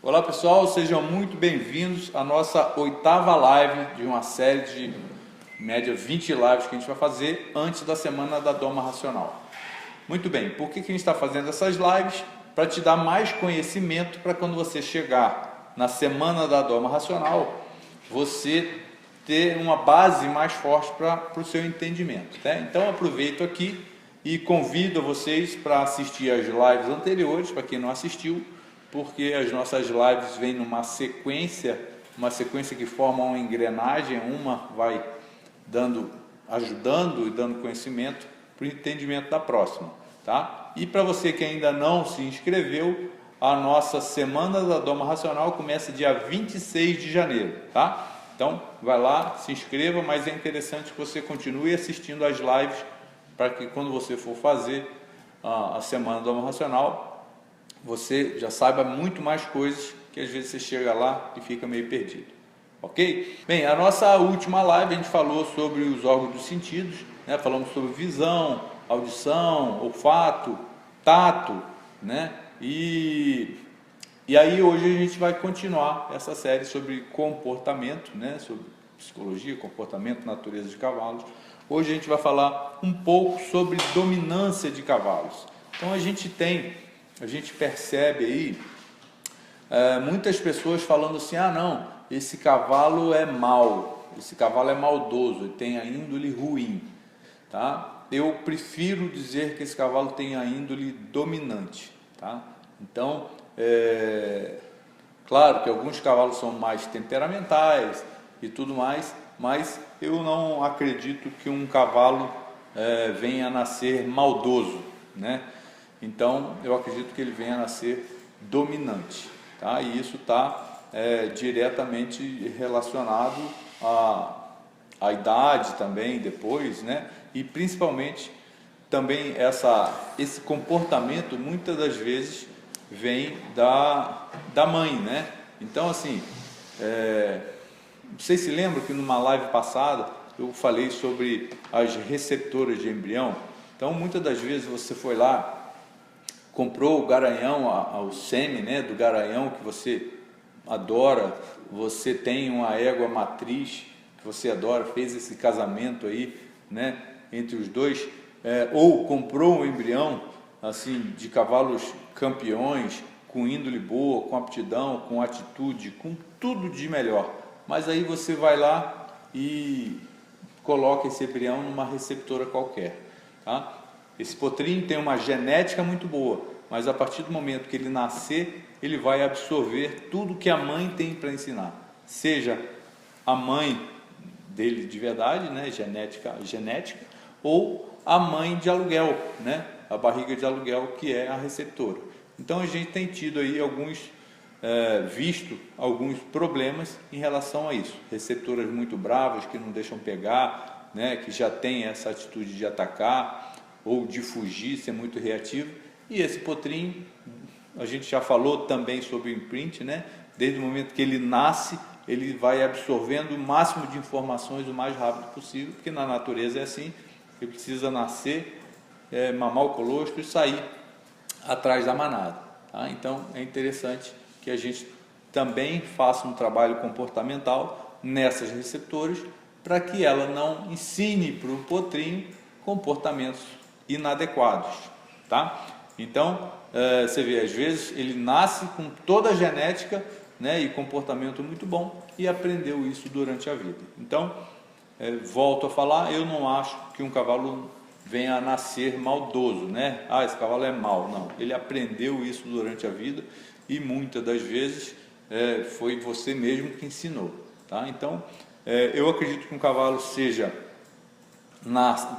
Olá pessoal, sejam muito bem-vindos à nossa 8ª live de uma série de média 20 lives que a gente vai fazer antes da semana da Doma Racional. Muito bem, por que a gente está fazendo essas lives? Para te dar mais conhecimento para quando você chegar na semana da Doma Racional, você ter uma base mais forte para o seu entendimento. Tá? Então aproveito aqui e convido vocês para assistir as lives anteriores, para quem não assistiu, porque as nossas lives vêm numa sequência, que forma uma engrenagem, uma vai ajudando e dando conhecimento para o entendimento da próxima, tá? E para você que ainda não se inscreveu, a nossa Semana da Doma Racional começa dia 26 de janeiro, tá? Então, vai lá, se inscreva, mas é interessante que você continue assistindo as lives para que quando você for fazer a Semana da Doma Racional, você já saiba muito mais coisas que às vezes você chega lá e fica meio perdido. Ok? Bem, a nossa última live a gente falou sobre os órgãos dos sentidos, né? Falamos sobre visão, audição, olfato, tato, né? E aí hoje a gente vai continuar essa série sobre comportamento, né? Sobre psicologia, comportamento, natureza de cavalos. Hoje a gente vai falar um pouco sobre dominância de cavalos. Então a gente percebe aí muitas pessoas falando assim, ah não, esse cavalo é mau, esse cavalo é maldoso, ele tem a índole ruim, tá? Eu prefiro dizer que esse cavalo tem a índole dominante, tá? Então, claro que alguns cavalos são mais temperamentais e tudo mais, mas eu não acredito que um cavalo venha a nascer maldoso, né? Então, eu acredito que ele venha a nascer dominante, tá? E isso está diretamente relacionado à idade também, depois, né? E principalmente também esse comportamento, muitas das vezes, vem da mãe, né? Então, assim, vocês se lembram que numa live passada eu falei sobre as receptoras de embrião? Então, muitas das vezes você foi lá, comprou o garanhão, o sêmen, né, do garanhão que você adora, você tem uma égua matriz que você adora, fez esse casamento aí, né, entre os dois, ou comprou um embrião assim de cavalos campeões, com índole boa, com aptidão, com atitude, com tudo de melhor, mas aí você vai lá e coloca esse embrião numa receptora qualquer, tá? Esse potrinho tem uma genética muito boa, mas a partir do momento que ele nascer, ele vai absorver tudo que a mãe tem para ensinar. Seja a mãe dele de verdade, né, genética, ou a mãe de aluguel, né, a barriga de aluguel, que é a receptora. Então a gente tem tido aí visto alguns problemas em relação a isso. Receptoras muito bravas, que não deixam pegar, né, que já tem essa atitude de atacar ou de fugir, ser muito reativo. E esse potrinho, a gente já falou também sobre o imprint, né? Desde o momento que ele nasce, ele vai absorvendo o máximo de informações o mais rápido possível, porque na natureza é assim, ele precisa nascer, mamar o colostro e sair atrás da manada, tá? Então é interessante que a gente também faça um trabalho comportamental nessas receptoras, para que ela não ensine para o potrinho comportamentos inadequados, tá? Então, você vê, às vezes ele nasce com toda a genética, né, e comportamento muito bom e aprendeu isso durante a vida. Então, volto a falar, eu não acho que um cavalo venha a nascer maldoso, né? Ah, esse cavalo é mau. Não, ele aprendeu isso durante a vida e muitas das vezes foi você mesmo que ensinou, tá? Então, eu acredito que um cavalo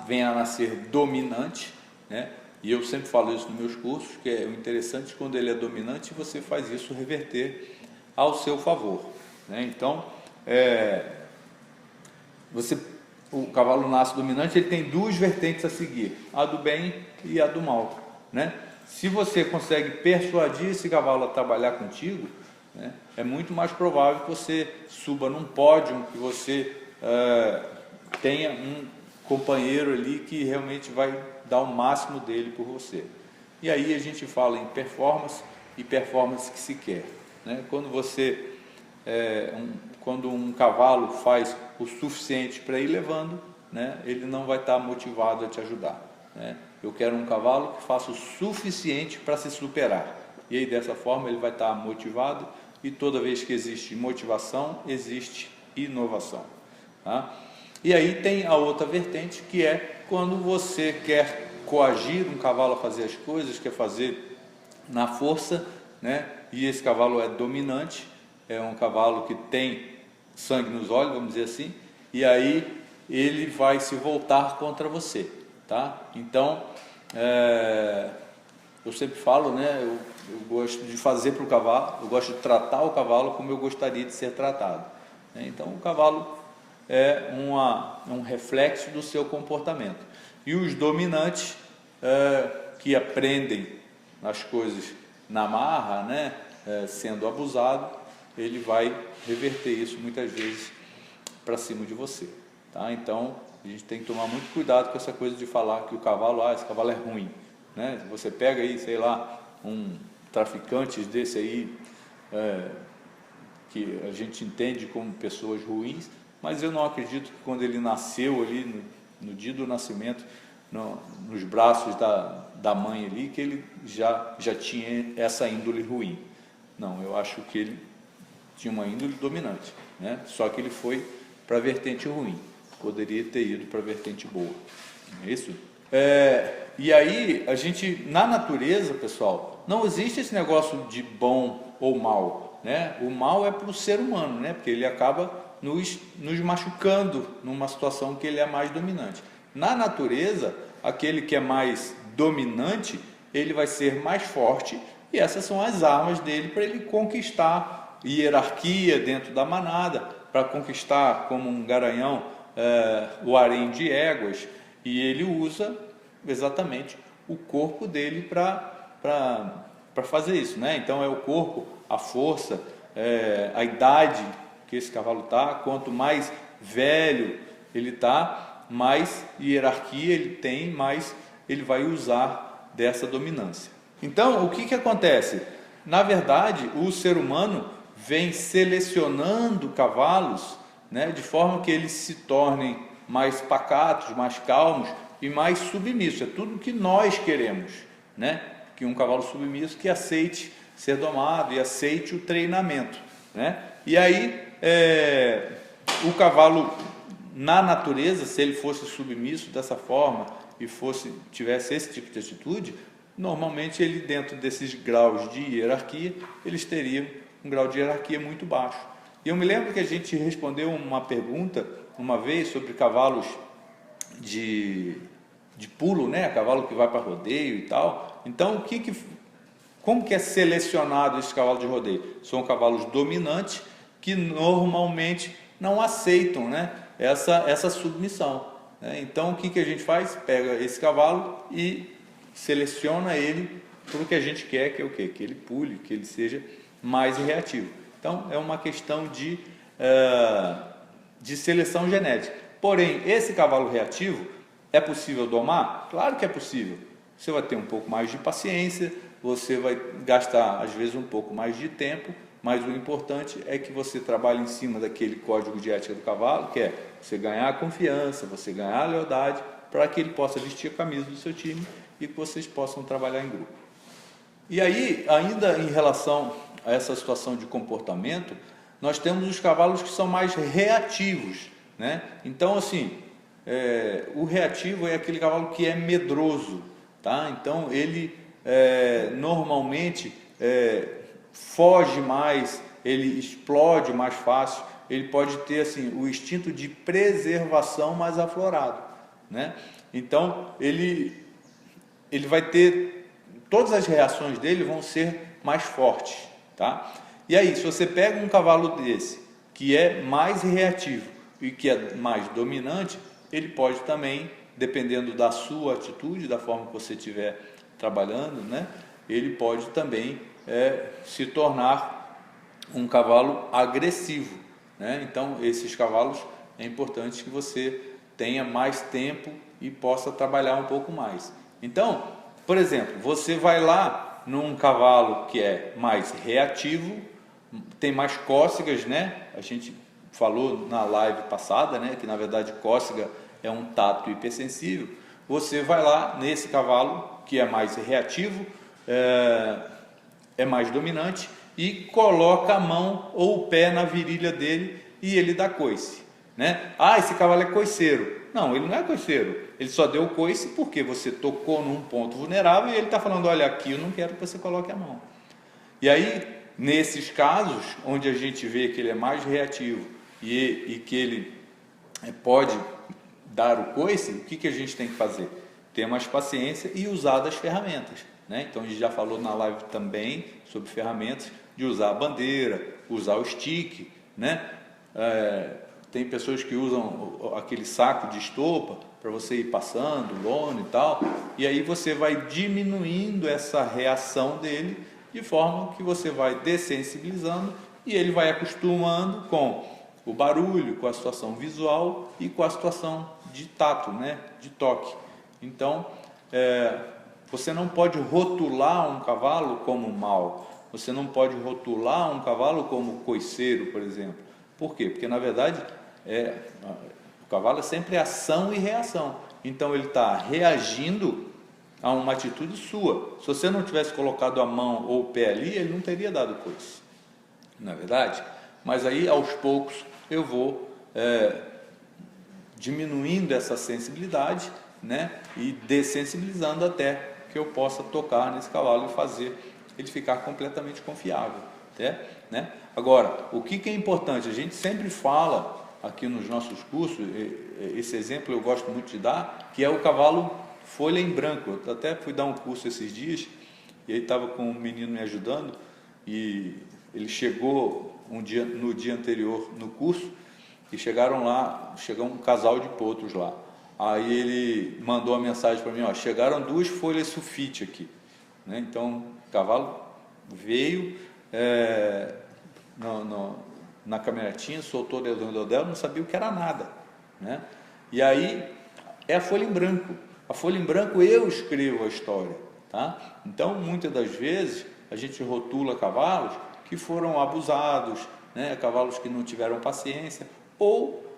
venha a nascer dominante, né? E eu sempre falo isso nos meus cursos, que é interessante quando ele é dominante, você faz isso reverter ao seu favor, né? Então, o cavalo nasce dominante, ele tem duas vertentes a seguir, a do bem e a do mal, né? Se você consegue persuadir esse cavalo a trabalhar contigo, né, é muito mais provável que você suba num pódio, que você tenha um companheiro ali que realmente vai dar o máximo dele por você. E aí a gente fala em performance e performance que se quer. né? Quando um cavalo faz o suficiente para ir levando, né, ele não vai estar motivado a te ajudar, né? Eu quero um cavalo que faça o suficiente para se superar. E aí, dessa forma, ele vai estar motivado, e toda vez que existe motivação, existe inovação, tá? E aí tem a outra vertente, que é quando você quer coagir um cavalo a fazer as coisas, quer fazer na força, né? E esse cavalo é dominante, é um cavalo que tem sangue nos olhos, vamos dizer assim, e aí ele vai se voltar contra você, tá? Então, eu sempre falo, né? Eu gosto de fazer para o cavalo, eu gosto de tratar o cavalo como eu gostaria de ser tratado, né? Então, o cavalo é um reflexo do seu comportamento. E os dominantes, que aprendem as coisas na marra, né? Sendo abusado, ele vai reverter isso muitas vezes para cima de você, tá? Então, a gente tem que tomar muito cuidado com essa coisa de falar que o cavalo, esse cavalo é ruim, né? Você pega aí, sei lá, um traficante desse aí, que a gente entende como pessoas ruins, mas eu não acredito que quando ele nasceu ali, no dia do nascimento, nos braços da mãe ali, que ele já tinha essa índole ruim. Não, eu acho que ele tinha uma índole dominante, né? Só que ele foi para a vertente ruim, poderia ter ido para a vertente boa, não é isso? E aí, a gente, na natureza, pessoal, não existe esse negócio de bom ou mal, né? O mal é para o ser humano, né? Porque ele acaba nos machucando numa situação que ele é mais dominante. Na natureza, aquele que é mais dominante, ele vai ser mais forte, e essas são as armas dele para ele conquistar hierarquia dentro da manada, para conquistar, como um garanhão, o harém de éguas, e ele usa exatamente o corpo dele para fazer isso, né? Então é o corpo, a força, a idade que esse cavalo está. Quanto mais velho ele está, mais hierarquia ele tem, mais ele vai usar dessa dominância. Então, o que acontece? Na verdade, o ser humano vem selecionando cavalos, né, de forma que eles se tornem mais pacatos, mais calmos e mais submissos. É tudo que nós queremos, né? Que um cavalo submisso que aceite ser domado e aceite o treinamento, né? E aí, o cavalo, na natureza, se ele fosse submisso dessa forma e tivesse esse tipo de atitude, normalmente ele, dentro desses graus de hierarquia, eles teriam um grau de hierarquia muito baixo. E eu me lembro que a gente respondeu uma pergunta uma vez sobre cavalos de pulo, né? Cavalo que vai para rodeio e tal. Então, como que é selecionado esse cavalo de rodeio? São cavalos dominantes que normalmente não aceitam, né, essa submissão, né? Então, o que a gente faz? Pega esse cavalo e seleciona ele para o que a gente quer, que é o quê? Que ele pule, que ele seja mais reativo. Então, é uma questão de seleção genética. Porém, esse cavalo reativo, é possível domar? Claro que é possível. Você vai ter um pouco mais de paciência, você vai gastar, às vezes, um pouco mais de tempo, mas o importante é que você trabalhe em cima daquele código de ética do cavalo, que é você ganhar a confiança, você ganhar a lealdade, para que ele possa vestir a camisa do seu time e que vocês possam trabalhar em grupo. E aí, ainda em relação a essa situação de comportamento, nós temos os cavalos que são mais reativos, né? Então, assim, o reativo é aquele cavalo que é medroso, tá? Então, ele normalmente foge mais, ele explode mais fácil, ele pode ter, assim, o instinto de preservação mais aflorado, né? Então, ele vai ter, todas as reações dele vão ser mais fortes, tá? E aí, se você pega um cavalo desse, que é mais reativo e que é mais dominante, ele pode também, dependendo da sua atitude, da forma que você estiver trabalhando, né, ele pode também se tornar um cavalo agressivo, né? Então, esses cavalos é importante que você tenha mais tempo e possa trabalhar um pouco mais. Então, por exemplo, você vai lá num cavalo que é mais reativo, tem mais cócegas, né? A gente falou na live passada, né, que na verdade cócega é um tato hipersensível. Você vai lá nesse cavalo que é mais reativo, é mais dominante, e coloca a mão ou o pé na virilha dele e ele dá coice, né? Ah, esse cavalo é coiceiro. Não, ele não é coiceiro. Ele só deu coice porque você tocou num ponto vulnerável e ele está falando, olha, aqui eu não quero que você coloque a mão. E aí, nesses casos, onde a gente vê que ele é mais reativo e que ele pode dar o coice, o que a gente tem que fazer? Ter mais paciência e usar das ferramentas, né? Então, a gente já falou na live também sobre ferramentas, de usar a bandeira, usar o stick, né? Tem pessoas que usam aquele saco de estopa para você ir passando, lona e tal, e aí você vai diminuindo essa reação dele, de forma que você vai dessensibilizando e ele vai acostumando com o barulho, com a situação visual e com a situação de tato, né? De toque. Então, você não pode rotular um cavalo como mau, você não pode rotular um cavalo como coiceiro, por exemplo. Por quê? Porque, na verdade, o cavalo é sempre ação e reação. Então, ele está reagindo a uma atitude sua. Se você não tivesse colocado a mão ou o pé ali, ele não teria dado coice. Não é verdade? Mas aí, aos poucos, eu vou diminuindo essa sensibilidade, né? E dessensibilizando até que eu possa tocar nesse cavalo e fazer ele ficar completamente confiável, né? Agora, o que é importante? A gente sempre fala aqui nos nossos cursos, esse exemplo eu gosto muito de dar, que é o cavalo folha em branco. Eu até fui dar um curso esses dias e aí estava com um menino me ajudando e ele chegou no dia anterior no curso e chegou um casal de potros lá. Aí ele mandou uma mensagem para mim, ó, chegaram 2 folhas sulfite aqui, né? Então o cavalo veio na caminhonetinha, soltou o dedão, não sabia o que era nada, né? E aí é a folha em branco. A folha em branco eu escrevo a história, tá? Então muitas das vezes a gente rotula cavalos que foram abusados, né? Cavalos que não tiveram paciência, ou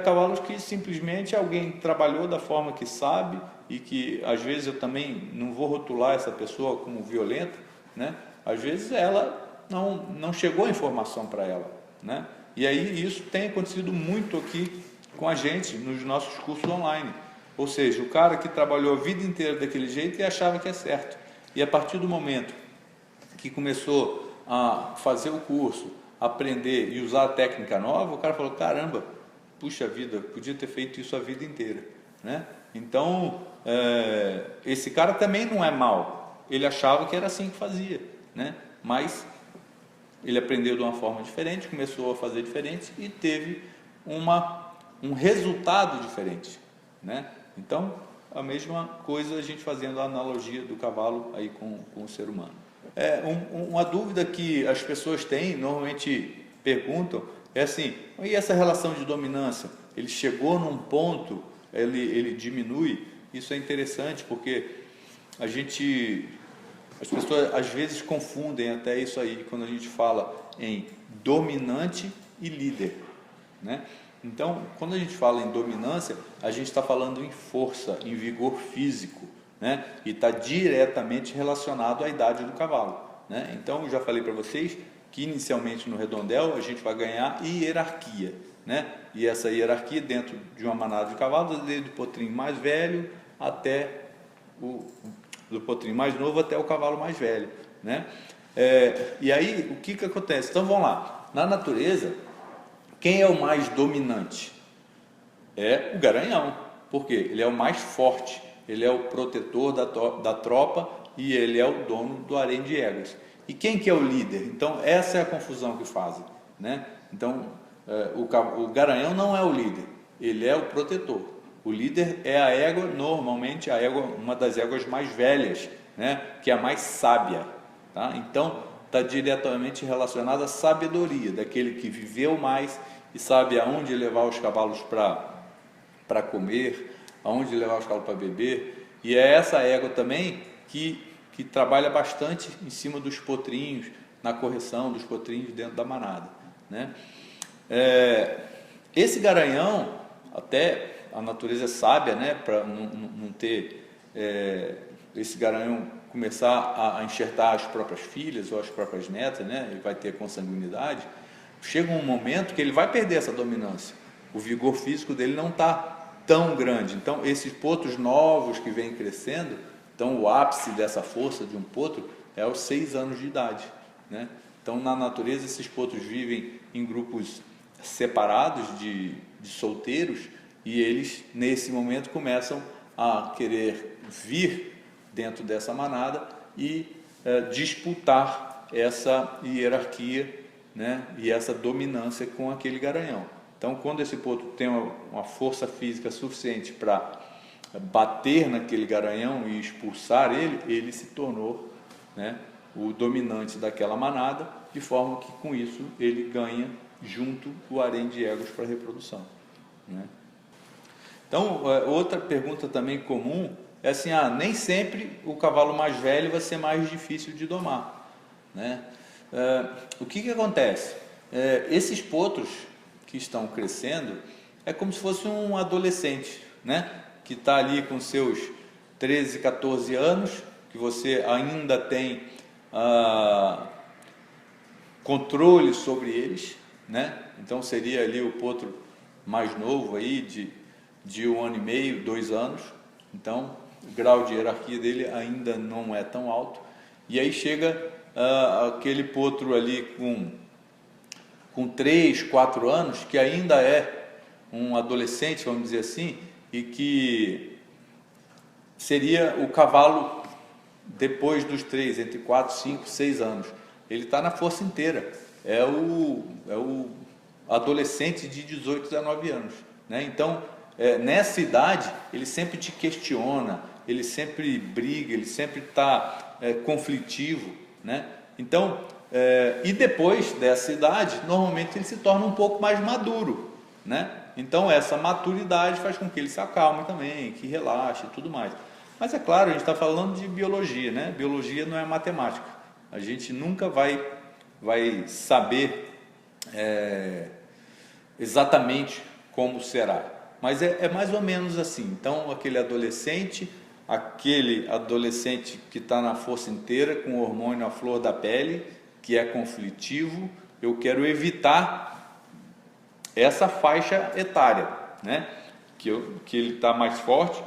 cavalos que simplesmente alguém trabalhou da forma que sabe e que às vezes eu também não vou rotular essa pessoa como violenta, né? Às vezes ela não chegou a informação para ela, né? E aí isso tem acontecido muito aqui com a gente nos nossos cursos online. Ou seja, o cara que trabalhou a vida inteira daquele jeito e achava que é certo. E a partir do momento que começou a fazer o curso, aprender e usar a técnica nova, o cara falou, caramba, puxa vida, podia ter feito isso a vida inteira, né? Então, esse cara também não é mau, ele achava que era assim que fazia, né? Mas ele aprendeu de uma forma diferente, começou a fazer diferente e teve um resultado diferente, né? Então, a mesma coisa a gente fazendo a analogia do cavalo aí com o ser humano. Uma dúvida que as pessoas têm, normalmente perguntam, é assim, e essa relação de dominância? Ele chegou num ponto, ele diminui? Isso é interessante porque as pessoas às vezes confundem até isso aí, quando a gente fala em dominante e líder, né? Então, quando a gente fala em dominância, a gente está falando em força, em vigor físico, né? E está diretamente relacionado à idade do cavalo, né? Então, eu já falei para vocês que inicialmente no redondel a gente vai ganhar hierarquia, né? E essa hierarquia dentro de uma manada de cavalos, desde o potrinho mais velho até do potrinho mais novo até o cavalo mais velho, né? E aí, o que acontece? Então, vamos lá. Na natureza, quem é o mais dominante? É o garanhão. Por quê? Ele é o mais forte, ele é o protetor da tropa e ele é o dono do harém de éguas. E quem que é o líder? Então, essa é a confusão que fazem, né? Então, o garanhão não é o líder, ele é o protetor. O líder é a égua, normalmente uma das éguas mais velhas, né? Que é a mais sábia, tá? Então, está diretamente relacionado à sabedoria, daquele que viveu mais e sabe aonde levar os cavalos para comer, aonde levar os cavalos para beber. E é essa égua também que trabalha bastante em cima dos potrinhos, na correção dos potrinhos dentro da manada, né? Esse garanhão, até a natureza é sábia, né, para não ter esse garanhão começar a enxertar as próprias filhas ou as próprias netas, né, ele vai ter consanguinidade, chega um momento que ele vai perder essa dominância, o vigor físico dele não está tão grande. Então esses potros novos que vêm crescendo, então o ápice dessa força de um potro é aos 6 anos de idade, né? Então na natureza esses potros vivem em grupos separados de solteiros, e eles nesse momento começam a querer vir dentro dessa manada e disputar essa hierarquia, né, e essa dominância com aquele garanhão. Então quando esse potro tem uma força física suficiente para bater naquele garanhão e expulsar ele se tornou, né, o dominante daquela manada, de forma que com isso ele ganha junto o harém de éguas para reprodução, né? Então, outra pergunta também comum é assim, nem sempre o cavalo mais velho vai ser mais difícil de domar, né? O que acontece? Esses potros que estão crescendo é como se fosse um adolescente, né, que está ali com seus 13, 14 anos, que você ainda tem controle sobre eles, né? Então seria ali o potro mais novo aí de 1 ano e meio, 2 anos. Então o grau de hierarquia dele ainda não é tão alto. E aí chega aquele potro ali com 3, 4 anos, que ainda é um adolescente, vamos dizer assim, e que seria o cavalo depois dos 3, entre 4, 5, 6 anos. Ele está na força inteira. É o adolescente de 18, 19 anos, né? Então, nessa idade, ele sempre te questiona, ele sempre briga, ele sempre está conflitivo, né? Então, e depois dessa idade, normalmente ele se torna um pouco mais maduro, né? Então, essa maturidade faz com que ele se acalme também, que relaxe e tudo mais. Mas é claro, a gente está falando de biologia, né? Biologia não é matemática. A gente nunca vai saber exatamente como será, mas é mais ou menos assim. Então aquele adolescente que está na força inteira, com o hormônio à flor da pele, que é conflitivo, eu quero evitar essa faixa etária, né? Que ele está mais forte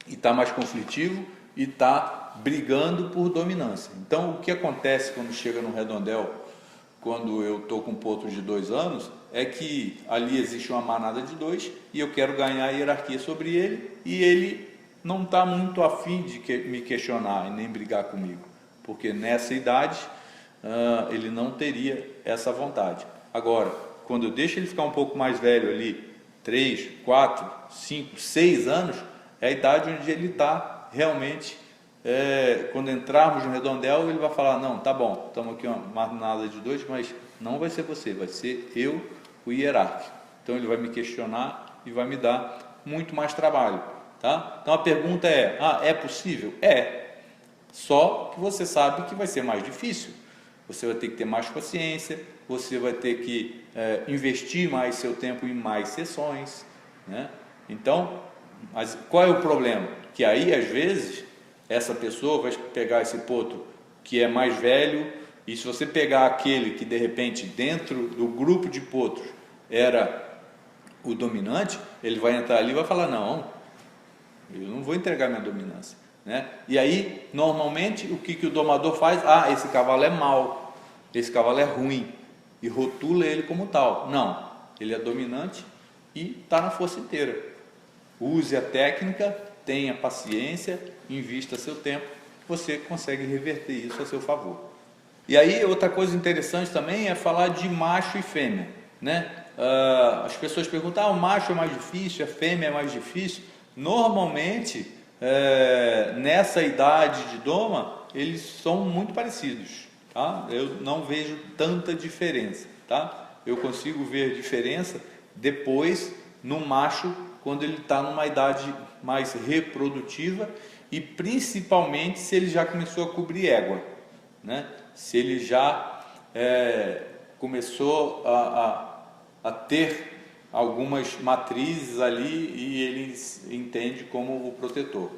e está mais conflitivo e está brigando por dominância. Então o que acontece quando chega no redondel, quando eu estou com um potro de 2 anos, é que ali existe uma manada de 2 e eu quero ganhar a hierarquia sobre ele, e ele não está muito afim de me questionar e nem brigar comigo, porque nessa idade ele não teria essa vontade. Agora, quando eu deixo ele ficar um pouco mais velho ali, 3, 4, 5, 6 anos, é a idade onde ele está realmente, quando entrarmos no redondel, ele vai falar, não, tá bom, estamos aqui uma manada de 2, mas não vai ser você, vai ser eu, o hierárquico. Então ele vai me questionar e vai me dar muito mais trabalho, tá? Então a pergunta é possível? Só que você sabe que vai ser mais difícil. Você vai ter que ter mais paciência, você vai ter que investir mais seu tempo em mais sessões, né? Então, mas qual é o problema? Que aí, às vezes, essa pessoa vai pegar esse potro que é mais velho, e se você pegar aquele que, de repente, dentro do grupo de potros era o dominante, ele vai entrar ali e vai falar, não, eu não vou entregar minha dominância, né? E aí, normalmente, o que o domador faz? Esse cavalo é mau, esse cavalo é ruim, e rotula ele como tal. Não, ele é dominante e está na força inteira. Use a técnica, tenha paciência, invista seu tempo, você consegue reverter isso a seu favor. E aí, outra coisa interessante também é falar de macho e fêmea, né? As pessoas perguntam, o macho é mais difícil, a fêmea é mais difícil. Normalmente, nessa idade de doma, eles são muito parecidos, tá? Eu não vejo tanta diferença, tá? Eu consigo ver diferença depois no macho, quando ele está numa idade mais reprodutiva, e principalmente se ele já começou a cobrir égua, né? Se ele já começou a ter algumas matrizes ali e ele entende como o protetor.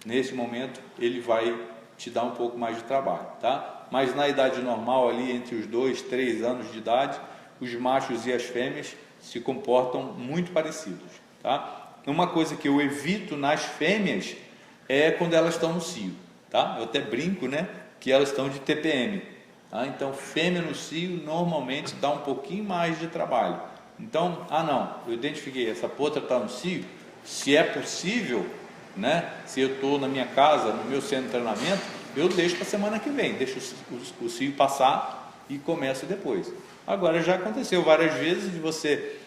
Nesse momento ele vai te dar um pouco mais de trabalho, tá? Mas na idade normal ali, entre os 2 e 3 anos de idade, os machos e as fêmeas se comportam muito parecidos, tá? Uma coisa que eu evito nas fêmeas é quando elas estão no cio, tá? Eu até brinco, né, que elas estão de TPM, tá? Então fêmea no cio normalmente dá um pouquinho mais de trabalho. Então, não, eu identifiquei, essa potra está no cio, se é possível, né, se eu estou na minha casa, no meu centro de treinamento, eu deixo para a semana que vem, deixo o cio passar e começo depois. Agora, já aconteceu várias vezes de você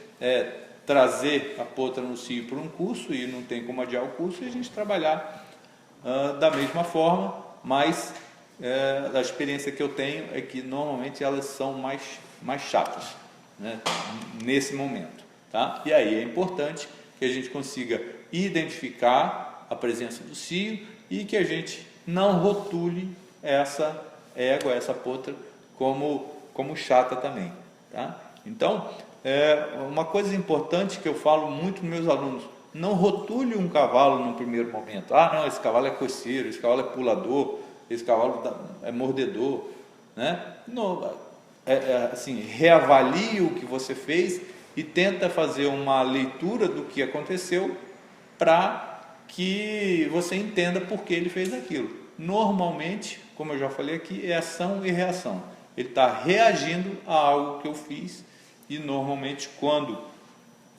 trazer a potra no cio para um curso e não tem como adiar o curso e a gente trabalhar da mesma forma, mas a experiência que eu tenho é que normalmente elas são mais chatas, né, nesse momento, tá? E aí é importante que a gente consiga identificar a presença do cio e que a gente não rotule essa égua, essa potra como chata também, tá? Então, uma coisa importante que eu falo muito para meus alunos: não rotule um cavalo no primeiro momento. Não, esse cavalo é coceiro, esse cavalo é pulador, esse cavalo é mordedor, né? Não, assim, reavalie o que você fez e tenta fazer uma leitura do que aconteceu para que você entenda por que ele fez aquilo. Normalmente, como eu já falei aqui, é ação e reação. Ele está reagindo a algo que eu fiz e normalmente quando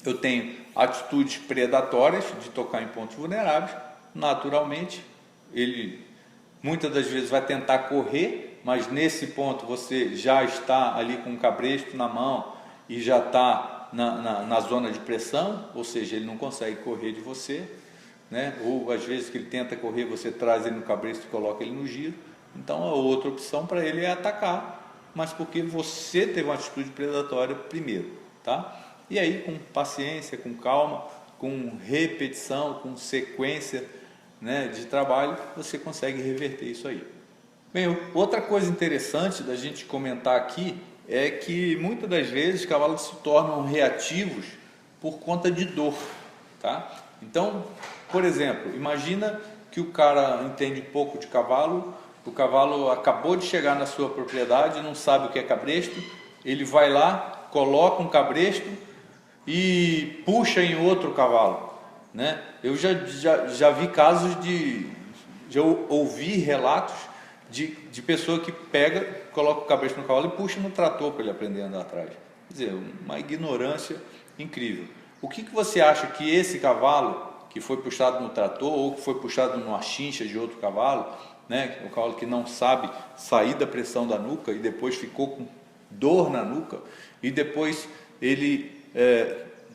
eu tenho atitudes predatórias de tocar em pontos vulneráveis, naturalmente ele muitas das vezes vai tentar correr, mas nesse ponto você já está ali com o cabresto na mão e já está na zona de pressão, ou seja, ele não consegue correr de você, né? Ou às vezes que ele tenta correr, você traz ele no cabresto e coloca ele no giro. Então a outra opção para ele é atacar, mas porque você teve uma atitude predatória primeiro, tá? E aí com paciência, com calma, com repetição, com sequência, né, de trabalho, você consegue reverter isso aí. Bem, outra coisa interessante da gente comentar aqui é que muitas das vezes os cavalos se tornam reativos por conta de dor, tá? Então, por exemplo, imagina que o cara entende pouco de cavalo, o cavalo acabou de chegar na sua propriedade, não sabe o que é cabresto, ele vai lá, coloca um cabresto e puxa em outro cavalo, né? Eu já vi casos já ouvi relatos de pessoa que pega, coloca o cabresto no cavalo e puxa no trator para ele aprender a andar atrás. Quer dizer, uma ignorância incrível. O que você acha que esse cavalo que foi puxado no trator ou que foi puxado numa chincha de outro cavalo, né, o cavalo que não sabe sair da pressão da nuca e depois ficou com dor na nuca e depois ele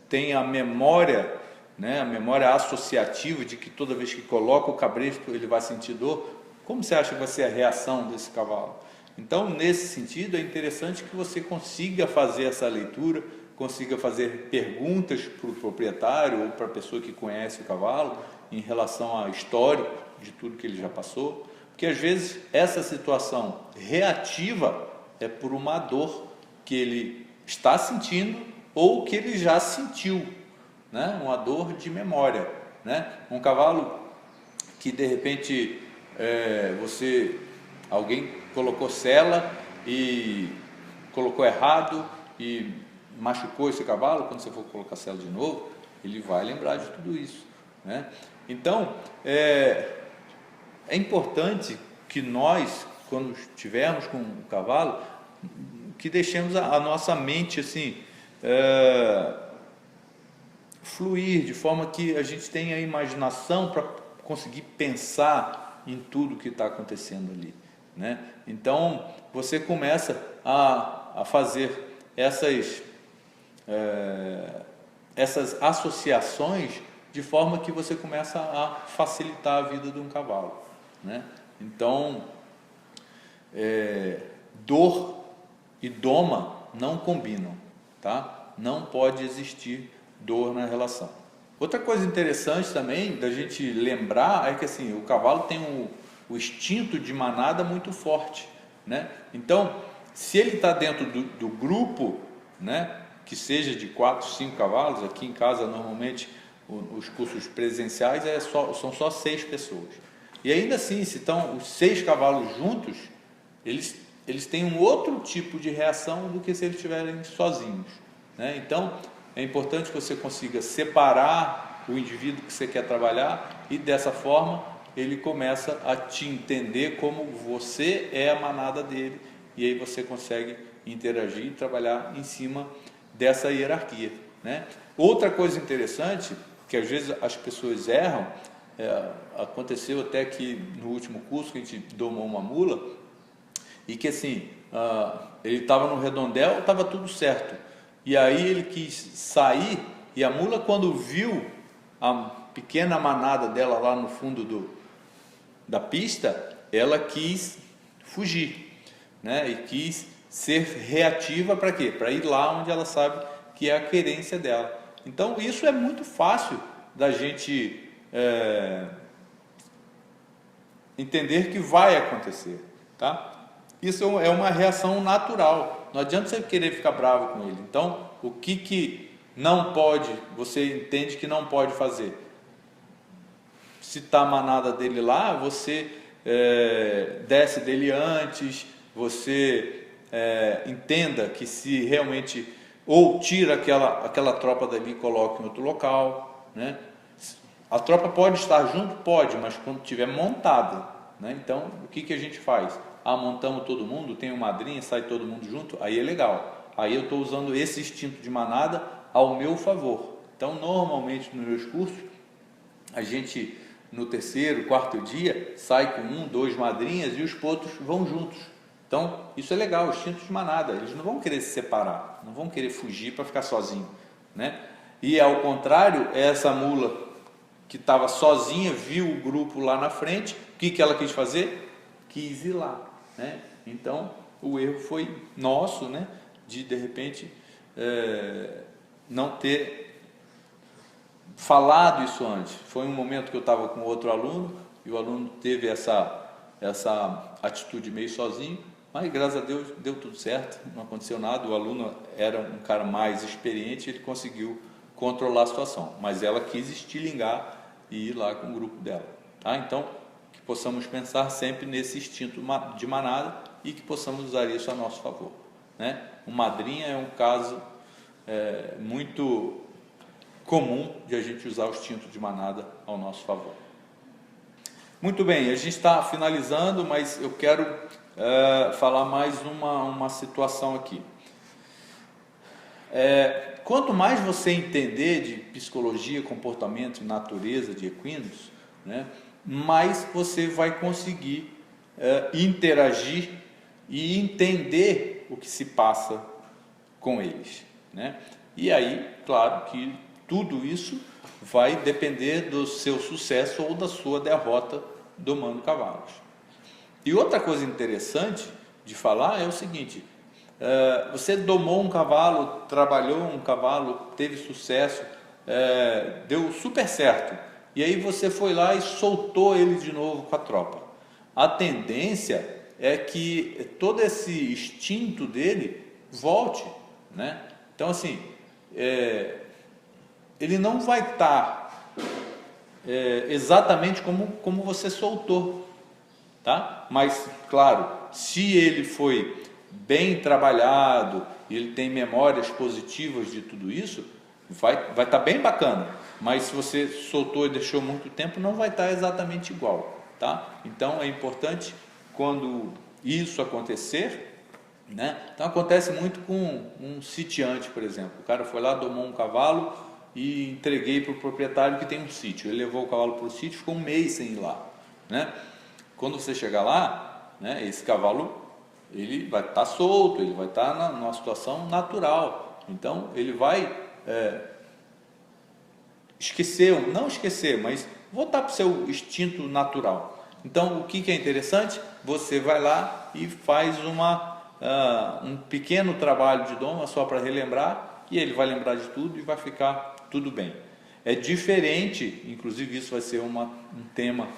tem a memória, né, a memória associativa de que toda vez que coloca o cabresto ele vai sentir dor? Como você acha que vai ser a reação desse cavalo? Então, nesse sentido, é interessante que você consiga fazer essa leitura, consiga fazer perguntas para o proprietário ou para a pessoa que conhece o cavalo em relação à história de tudo que ele já passou, porque às vezes essa situação reativa é por uma dor que ele está sentindo ou que ele já sentiu, né? Uma dor de memória, né? Um cavalo que de repente alguém colocou sela e colocou errado e machucou esse cavalo, quando você for colocar sela de novo, ele vai lembrar de tudo isso, né? Então, é importante que nós, quando estivermos com o cavalo, que deixemos a nossa mente assim, fluir, de forma que a gente tenha a imaginação para conseguir pensar em tudo que está acontecendo ali, né? Então, você começa a fazer essas associações de forma que você começa a facilitar a vida de um cavalo, né? Então, dor e doma não combinam, tá? Não pode existir dor na relação. Outra coisa interessante também da gente lembrar é que assim, o cavalo tem o instinto de manada muito forte, né? Então, se ele está dentro do grupo, né, que seja de 4, 5 cavalos, aqui em casa normalmente os cursos presenciais são só 6 pessoas. E ainda assim, se estão os 6 cavalos juntos, eles têm um outro tipo de reação do que se eles estiverem sozinhos, né? Então, é importante que você consiga separar o indivíduo que você quer trabalhar e dessa forma ele começa a te entender como você é a manada dele e aí você consegue interagir e trabalhar em cima dessa hierarquia, né? Outra coisa interessante, que às vezes as pessoas erram, aconteceu até que no último curso que a gente domou uma mula, e que assim, ele estava no redondel, estava tudo certo, e aí ele quis sair, e a mula, quando viu a pequena manada dela lá no fundo da pista, ela quis fugir, né? E quis ser reativa para quê? Para ir lá onde ela sabe que é a querência dela. Então isso é muito fácil da gente entender que vai acontecer, tá? Isso é uma reação natural. Não adianta você querer ficar bravo com ele. Então, o que não pode, você entende que não pode fazer? Se está a manada dele lá, você desce dele antes, você entenda que se realmente, ou tira aquela tropa dali e coloca em outro local, né? A tropa pode estar junto? Pode, mas quando estiver montada, né? Então, o que a gente faz? Montamos todo mundo, tem uma madrinha, sai todo mundo junto, aí é legal. Aí eu estou usando esse instinto de manada ao meu favor. Então, normalmente nos meus cursos, a gente no terceiro, quarto dia, sai com 1, 2 madrinhas e os potros vão juntos. Então, isso é legal, o instinto de manada. Eles não vão querer se separar, não vão querer fugir para ficar sozinho, né? E ao contrário, essa mula que estava sozinha, viu o grupo lá na frente, o que ela quis fazer? Quis ir lá, né? Então, o erro foi nosso, né? De repente, não ter falado isso antes. Foi um momento que eu estava com outro aluno, e o aluno teve essa atitude meio sozinho, mas graças a Deus deu tudo certo, não aconteceu nada. O aluno era um cara mais experiente, ele conseguiu controlar a situação, mas ela quis estilingar e ir lá com o grupo dela, tá? Então, que possamos pensar sempre nesse instinto de manada e que possamos usar isso a nosso favor, né? O madrinha é um caso muito comum de a gente usar o instinto de manada ao nosso favor. Muito bem, a gente está finalizando, mas eu quero falar mais uma situação aqui. Quanto mais você entender de psicologia, comportamento e natureza de equinos, né, mais você vai conseguir interagir e entender o que se passa com eles, né? E aí, claro que tudo isso vai depender do seu sucesso ou da sua derrota domando cavalos. E outra coisa interessante de falar é o seguinte: você domou um cavalo, trabalhou um cavalo, teve sucesso, deu super certo, e aí você foi lá e soltou ele de novo com a tropa. A tendência é que todo esse instinto dele volte, né? Então assim, ele não vai estar exatamente como você soltou, tá? Mas claro, se ele foi bem trabalhado, ele tem memórias positivas de tudo isso, vai estar bem bacana. Mas se você soltou e deixou muito tempo, não vai estar exatamente igual, tá? Então é importante quando isso acontecer, né? Então acontece muito com um sitiante, por exemplo. O cara foi lá, domou um cavalo e entreguei para o proprietário que tem um sítio. Ele levou o cavalo para o sítio, ficou um mês sem ir lá, né? Quando você chegar lá, né, esse cavalo ele vai estar solto, ele vai estar numa situação natural. Então ele vai não esquecer, mas voltar para o seu instinto natural. Então o que é interessante? Você vai lá e faz um pequeno trabalho de doma só para relembrar, e ele vai lembrar de tudo e vai ficar tudo bem. É diferente, inclusive isso vai ser um tema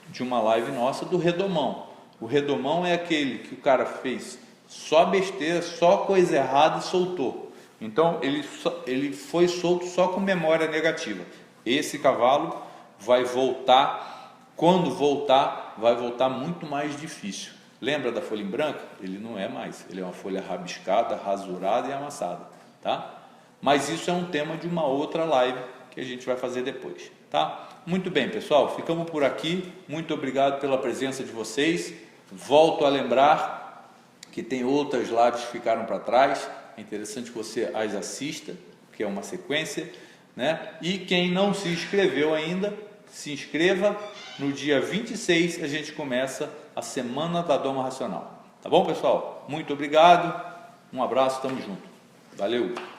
de uma live nossa, do redomão. O redomão é aquele que o cara fez só besteira, só coisa errada e soltou. Então ele foi solto só com memória negativa. Esse cavalo vai voltar, quando voltar, vai voltar muito mais difícil. Lembra da folha em branca? Ele não é mais, ele é uma folha rabiscada, rasurada e amassada, tá? Mas isso é um tema de uma outra live que a gente vai fazer depois, tá? Muito bem, pessoal, ficamos por aqui. Muito obrigado pela presença de vocês. Volto a lembrar que tem outras lives que ficaram para trás. É interessante que você as assista, que é uma sequência, né? E quem não se inscreveu ainda, se inscreva. No dia 26 a gente começa a Semana da Doma Racional. Tá bom, pessoal? Muito obrigado. Um abraço, tamo junto. Valeu!